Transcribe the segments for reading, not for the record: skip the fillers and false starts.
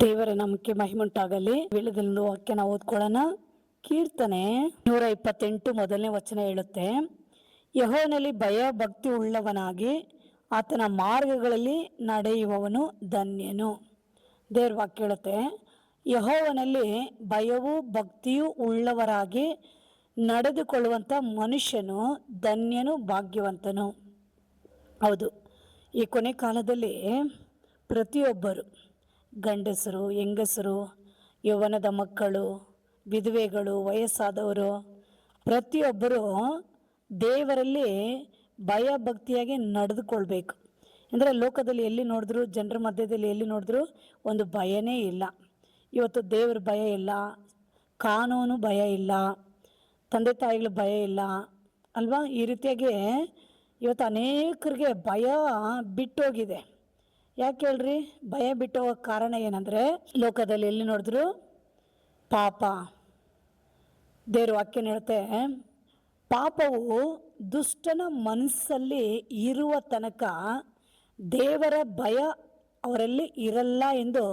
ದೇವರ ನಾಮಕ್ಕೆ ಮಹಿಮುಂಟಾಗಲಿ. ವೇಳೆದಲ್ಲಿ ವಾಕ್ಯನ ಓದ್ಕೊಳ್ಳೋಣ. ಕೀರ್ತನೆ 128 ಮೊದಲನೇ ವಚನ ಹೇಳುತ್ತೆ, ಯೆಹೋವನಲ್ಲಿ ಭಯ ಭಕ್ತಿ ಉಳ್ಳವನಾಗಿ ಆತನ ಮಾರ್ಗಗಳಲ್ಲಿ ನಡೆಯುವವನು ಧನ್ಯನು. ದೇವ್ರ ವಾಕ್ಯ ಹೇಳುತ್ತೆ, ಯೆಹೋವನಲ್ಲಿ ಭಯವೂ ಭಕ್ತಿಯೂ ಉಳ್ಳವರಾಗಿ ನಡೆದುಕೊಳ್ಳುವಂಥ ಮನುಷ್ಯನು ಧನ್ಯನು, ಭಾಗ್ಯವಂತನು. ಹೌದು, ಈ ಕೊನೆ ಕಾಲದಲ್ಲಿ ಪ್ರತಿಯೊಬ್ಬರು, ಗಂಡಸರು, ಹೆಂಗಸರು, ಯೌವನದ ಮಕ್ಕಳು, ವಿಧವೆಗಳು, ವಯಸ್ಸಾದವರು, ಪ್ರತಿಯೊಬ್ಬರು ದೇವರಲ್ಲಿ ಭಯ ಭಕ್ತಿಯಾಗಿ ನಡೆದುಕೊಳ್ಬೇಕು. ಅಂದರೆ ಲೋಕದಲ್ಲಿ ಎಲ್ಲಿ ನೋಡಿದ್ರು, ಜನರ ಮಧ್ಯದಲ್ಲಿ ಎಲ್ಲಿ ನೋಡಿದ್ರು ಒಂದು ಭಯನೇ ಇಲ್ಲ. ಇವತ್ತು ದೇವ್ರ ಭಯ ಇಲ್ಲ, ಕಾನೂನು ಭಯ ಇಲ್ಲ, ತಂದೆ ತಾಯಿಗಳ ಭಯ ಇಲ್ಲ ಅಲ್ವಾ? ಈ ರೀತಿಯಾಗಿ ಇವತ್ತು ಅನೇಕರಿಗೆ ಭಯ ಬಿಟ್ಟೋಗಿದೆ. ಯಾಕೆ ಹೇಳ್ರಿ? ಭಯ ಬಿಟ್ಟೋಗೋ ಕಾರಣ ಏನಂದರೆ, ಲೋಕದಲ್ಲಿ ಎಲ್ಲಿ ನೋಡಿದ್ರು ಪಾಪ. ದೇವ್ರ ವಾಕ್ಯ ಹೇಳುತ್ತೆ, ಪಾಪವು ದುಷ್ಟನ ಮನಸ್ಸಲ್ಲಿ ಇರುವ ತನಕ ದೇವರ ಭಯ ಅವರಲ್ಲಿ ಇರಲ್ಲ ಎಂದು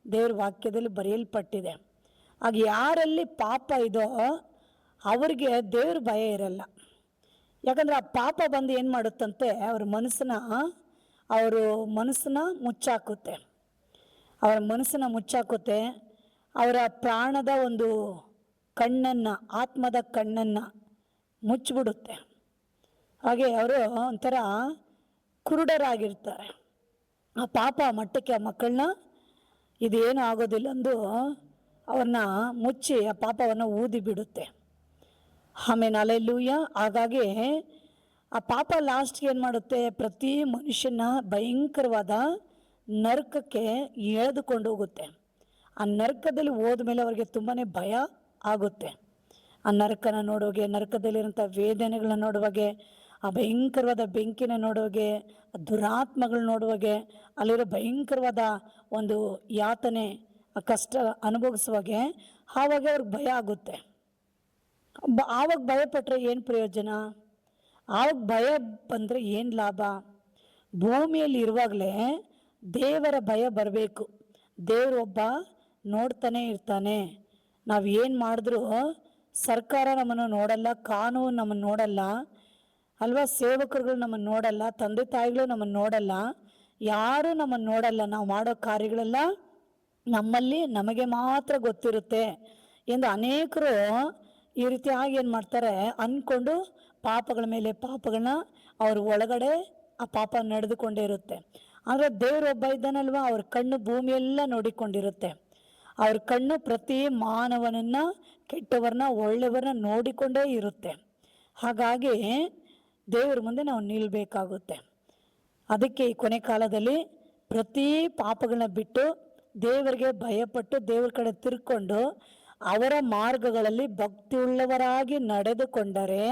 ದೇವ್ರ ವಾಕ್ಯದಲ್ಲಿ ಬರೆಯಲ್ಪಟ್ಟಿದೆ. ಆಗ ಯಾರಲ್ಲಿ ಪಾಪ ಇದೋ ಅವ್ರಿಗೆ ದೇವ್ರ ಭಯ ಇರಲ್ಲ. ಯಾಕಂದರೆ ಆ ಪಾಪ ಬಂದು ಏನು ಮಾಡುತ್ತಂತೆ, ಅವ್ರ ಮನಸ್ಸನ್ನ ಮುಚ್ಚಾಕುತ್ತೆ. ಅವರ ಮನಸ್ಸನ್ನ ಮುಚ್ಚಾಕುತ್ತೆ. ಅವರ ಪ್ರಾಣದ ಒಂದು ಕಣ್ಣನ್ನು, ಆತ್ಮದ ಕಣ್ಣನ್ನು ಮುಚ್ಚಿಬಿಡುತ್ತೆ. ಹಾಗೆ ಅವರು ಒಂಥರ ಕುರುಡರಾಗಿರ್ತಾರೆ. ಆ ಪಾಪ ಮಟ್ಟಕ್ಕೆ ಆ ಮಕ್ಕಳನ್ನ ಇದೇನು ಆಗೋದಿಲ್ಲ ಅಂದು ಅವ್ರನ್ನ ಮುಚ್ಚಿ ಆ ಪಾಪವನ್ನು ಊದಿ ಬಿಡುತ್ತೆ. ಆಮೇಲೆ ಹಲ್ಲೆಲೂಯಾ. ಹಾಗಾಗಿ ಆ ಪಾಪ ಲಾಸ್ಟ್ಗೆ ಏನು ಮಾಡುತ್ತೆ, ಪ್ರತಿ ಮನುಷ್ಯನ ಭಯಂಕರವಾದ ನರಕಕ್ಕೆ ಎಳೆದುಕೊಂಡು ಹೋಗುತ್ತೆ. ಆ ನರಕದಲ್ಲಿ ಹೋದ್ಮೇಲೆ ಅವ್ರಿಗೆ ತುಂಬಾ ಭಯ ಆಗುತ್ತೆ. ಆ ನರಕನ ನೋಡುವಾಗೆ, ನರಕದಲ್ಲಿರೋಂಥ ವೇದನೆಗಳನ್ನ ನೋಡುವಾಗೆ, ಆ ಭಯಂಕರವಾದ ಬೆಂಕಿನ ನೋಡುವಾಗೆ, ಆ ದುರಾತ್ಮಗಳು ನೋಡುವಾಗೆ, ಅಲ್ಲಿರೋ ಭಯಂಕರವಾದ ಒಂದು ಯಾತನೆ, ಆ ಕಷ್ಟ ಅನುಭವಿಸುವಾಗೆ ಆವಾಗ ಅವ್ರಿಗೆ ಭಯ ಆಗುತ್ತೆ. ಆವಾಗ ಭಯಪಟ್ಟರೆ ಏನು ಪ್ರಯೋಜನ? ಆವಾಗ ಭಯ ಬಂದರೆ ಏನು ಲಾಭ? ಭೂಮಿಯಲ್ಲಿ ಇರುವಾಗಲೇ ದೇವರ ಭಯ ಬರಬೇಕು. ದೇವರೊಬ್ಬ ನೋಡ್ತಾನೆ ಇರ್ತಾನೆ. ನಾವು ಏನು ಮಾಡಿದ್ರೂ ಸರ್ಕಾರ ನಮ್ಮನ್ನು ನೋಡಲ್ಲ, ಕಾನೂನು ನಮ್ಮನ್ನು ನೋಡಲ್ಲ ಅಲ್ವಾ? ಸೇವಕರುಗಳು ನಮ್ಮನ್ನು ನೋಡಲ್ಲ, ತಂದೆ ತಾಯಿಗಳು ನಮ್ಮನ್ನು ನೋಡಲ್ಲ, ಯಾರೂ ನಮ್ಮನ್ನು ನೋಡಲ್ಲ. ನಾವು ಮಾಡೋ ಕಾರ್ಯಗಳೆಲ್ಲ ನಮ್ಮಲ್ಲಿ ನಮಗೆ ಮಾತ್ರ ಗೊತ್ತಿರುತ್ತೆ ಎಂದು ಅನೇಕರು ಈ ರೀತಿಯಾಗಿ ಏನು ಮಾಡ್ತಾರೆ ಅಂದ್ಕೊಂಡು ಪಾಪಗಳ ಮೇಲೆ ಪಾಪಗಳನ್ನ ಅವ್ರ ಒಳಗಡೆ ಆ ಪಾಪ ನಡೆದುಕೊಂಡೇ ಇರುತ್ತೆ. ಆದರೆ ದೇವರೊಬ್ಬ ಇದ್ದಾನಲ್ವ, ಅವ್ರ ಕಣ್ಣು ಭೂಮಿಯೆಲ್ಲ ನೋಡಿಕೊಂಡಿರುತ್ತೆ. ಅವ್ರ ಕಣ್ಣು ಪ್ರತಿ ಮಾನವನನ್ನು, ಕೆಟ್ಟವರನ್ನ, ಒಳ್ಳೆಯವರನ್ನ ನೋಡಿಕೊಂಡೇ ಇರುತ್ತೆ. ಹಾಗಾಗಿ ದೇವರ ಮುಂದೆ ನಾವು ನಿಲ್ಲಬೇಕಾಗುತ್ತೆ. ಅದಕ್ಕೆ ಈ ಕೊನೆ ಕಾಲದಲ್ಲಿ ಪ್ರತಿ ಪಾಪಗಳನ್ನ ಬಿಟ್ಟು ದೇವರಿಗೆ ಭಯಪಟ್ಟು ದೇವ್ರ ಕಡೆ ತಿರ್ಕೊಂಡು ಅವರ ಮಾರ್ಗಗಳಲ್ಲಿ ಭಕ್ತಿಯುಳ್ಳವರಾಗಿ ನಡೆದುಕೊಂಡರೆ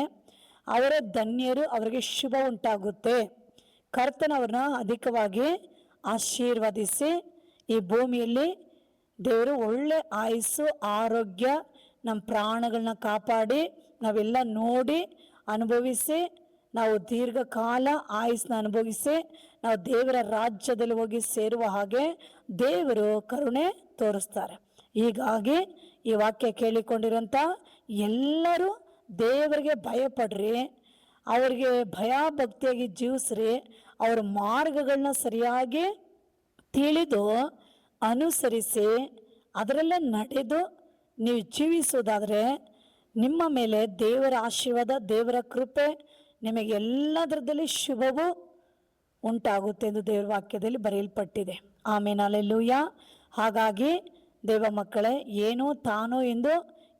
ಅವರ ಧನ್ಯರು, ಅವರಿಗೆ ಶುಭ ಉಂಟಾಗುತ್ತೆ. ಕರ್ತನವ್ರನ್ನ ಅಧಿಕವಾಗಿ ಆಶೀರ್ವದಿಸಿ ಈ ಭೂಮಿಯಲ್ಲಿ ದೇವರು ಒಳ್ಳೆ ಆಯುಸ್ಸು, ಆರೋಗ್ಯ, ನಮ್ಮ ಪ್ರಾಣಗಳನ್ನ ಕಾಪಾಡಿ ನಾವೆಲ್ಲ ನೋಡಿ ಅನುಭವಿಸಿ, ನಾವು ದೀರ್ಘಕಾಲ ಆಯುಸ್ಸನ್ನ ಅನುಭವಿಸಿ ನಾವು ದೇವರ ರಾಜ್ಯದಲ್ಲಿ ಹೋಗಿ ಸೇರುವ ಹಾಗೆ ದೇವರು ಕರುಣೆ ತೋರಿಸ್ತಾರೆ. ಹೀಗಾಗಿ ಈ ವಾಕ್ಯ ಕೇಳಿಕೊಂಡಿರೋಂಥ ಎಲ್ಲರೂ ದೇವರಿಗೆ ಭಯಪಡ್ರಿ, ಅವ್ರಿಗೆ ಭಯಭಕ್ತಿಯಾಗಿ ಜೀವಿಸ್ರಿ, ಅವ್ರ ಮಾರ್ಗಗಳನ್ನ ಸರಿಯಾಗಿ ತಿಳಿದು ಅನುಸರಿಸಿ ಅದರಲ್ಲೇ ನಡೆದು ನೀವು ಜೀವಿಸೋದಾದರೆ ನಿಮ್ಮ ಮೇಲೆ ದೇವರ ಆಶೀರ್ವಾದ, ದೇವರ ಕೃಪೆ, ನಿಮಗೆ ಎಲ್ಲದರದಲ್ಲಿ ಶುಭವೂ ಉಂಟಾಗುತ್ತೆ ಎಂದು ದೇವರ ವಾಕ್ಯದಲ್ಲಿ ಬರೆಯಲ್ಪಟ್ಟಿದೆ. ಆಮೇಲೆ ಹಲ್ಲೆಲೂಯಾ. ಹಾಗಾಗಿ ದೇವ ಮಕ್ಕಳೇ, ಏನೋ ತಾನೋ ಎಂದು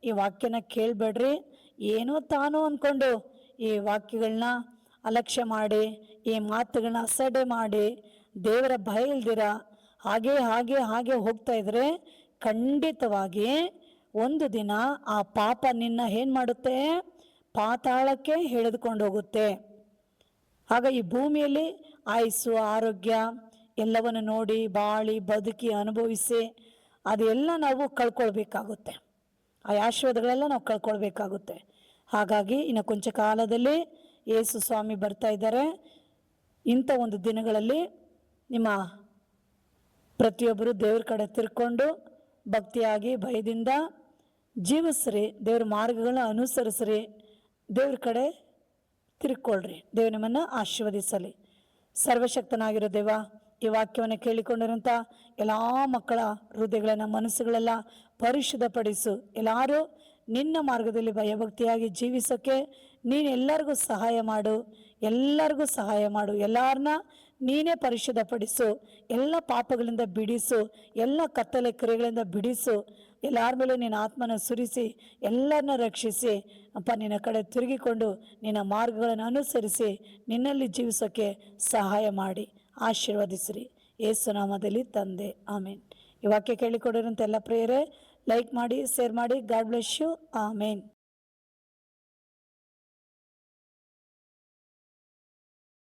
ಈ ವಾಕ್ಯನ ಕೇಳಬೇಡ್ರಿ. ಏನೋ ತಾನೋ ಅಂದ್ಕೊಂಡು ಈ ವಾಕ್ಯಗಳನ್ನ ಅಲಕ್ಷ್ಯ ಮಾಡಿ, ಈ ಮಾತುಗಳನ್ನ ಅಸಡ್ಡೆ ಮಾಡಿ, ದೇವರ ಭಯ ಇಲ್ದಿರ ಹಾಗೆ ಹಾಗೆ ಹಾಗೆ ಹೋಗ್ತಾ ಇದ್ರೆ ಖಂಡಿತವಾಗಿ ಒಂದು ದಿನ ಆ ಪಾಪ ನಿನ್ನ ಏನು ಮಾಡುತ್ತೆ, ಪಾತಾಳಕ್ಕೆ ಎಳೆದುಕೊಂಡು ಹೋಗುತ್ತೆ. ಆಗ ಈ ಭೂಮಿಯಲ್ಲಿ ಆಯುಸ್ಸು, ಆರೋಗ್ಯ ಎಲ್ಲವನ್ನು ನೋಡಿ ಬಾಳಿ ಬದುಕಿ ಅನುಭವಿಸಿ ಅದೆಲ್ಲ ನಾವು ಕಳ್ಕೊಳ್ಬೇಕಾಗುತ್ತೆ. ಆ ಆಶೀರ್ವಾದಗಳೆಲ್ಲ ನಾವು ಕಳ್ಕೊಳ್ಬೇಕಾಗುತ್ತೆ. ಹಾಗಾಗಿ ಇನ್ನು ಕೊಂಚ ಕಾಲದಲ್ಲಿ ಯೇಸು ಸ್ವಾಮಿ ಬರ್ತಾ ಇದ್ದಾರೆ. ಇಂಥ ಒಂದು ದಿನಗಳಲ್ಲಿ ನಿಮ್ಮ ಪ್ರತಿಯೊಬ್ಬರು ದೇವ್ರ ಕಡೆ ತಿರ್ಕೊಂಡು ಭಕ್ತಿಯಾಗಿ ಭಯದಿಂದ ಜೀವಿಸ್ರಿ, ದೇವ್ರ ಮಾರ್ಗಗಳನ್ನ ಅನುಸರಿಸ್ರಿ, ದೇವ್ರ ಕಡೆ ತಿರ್ಕೊಳ್ರಿ. ದೇವ್ರ ನಿಮ್ಮನ್ನು ಆಶೀರ್ವದಿಸಲಿ. ಸರ್ವಶಕ್ತನಾಗಿರೋ ದೇವ, ಈ ವಾಕ್ಯವನ್ನು ಕೇಳಿಕೊಂಡಿರೋಂಥ ಎಲ್ಲ ಮಕ್ಕಳ ಹೃದಯಗಳನ್ನು ಮನಸ್ಸುಗಳೆಲ್ಲ ಪರಿಶುದ್ಧಪಡಿಸು. ಎಲ್ಲರೂ ನಿನ್ನ ಮಾರ್ಗದಲ್ಲಿ ಭಯಭಕ್ತಿಯಾಗಿ ಜೀವಿಸೋಕ್ಕೆ ನೀನು ಎಲ್ಲರಿಗೂ ಸಹಾಯ ಮಾಡು, ಎಲ್ಲರಿಗೂ ಸಹಾಯ ಮಾಡು. ಎಲ್ಲರನ್ನ ನೀನೇ ಪರಿಶುದ್ಧಪಡಿಸು, ಎಲ್ಲ ಪಾಪಗಳಿಂದ ಬಿಡಿಸು, ಎಲ್ಲ ಕತ್ತಲೆ ಕ್ರಿಯೆಗಳಿಂದ ಬಿಡಿಸು. ಎಲ್ಲರ ಮೇಲೂ ನಿನ್ನ ಆತ್ಮನ ಸುರಿಸಿ ಎಲ್ಲರನ್ನ ರಕ್ಷಿಸಿ ಅಪ್ಪ, ನಿನ್ನ ಕಡೆ ತಿರುಗಿಕೊಂಡು ನಿನ್ನ ಮಾರ್ಗಗಳನ್ನು ಅನುಸರಿಸಿ ನಿನ್ನಲ್ಲಿ ಜೀವಿಸೋಕ್ಕೆ ಸಹಾಯ ಮಾಡಿ ಆಶೀರ್ವದಿಸಿರಿ. ಯೇಸುನಾಮದಲ್ಲಿ ತಂದೆ, ಆಮೇನ್. ಈ ವಾಕ್ಯ ಕೇಳಿಕೊಡಿರೋಂಥ ಎಲ್ಲ ಪ್ರೇಯರೇ ಲೈಕ್ ಮಾಡಿ, ಶೇರ್ ಮಾಡಿ. God bless you. ಆಮೇನ್.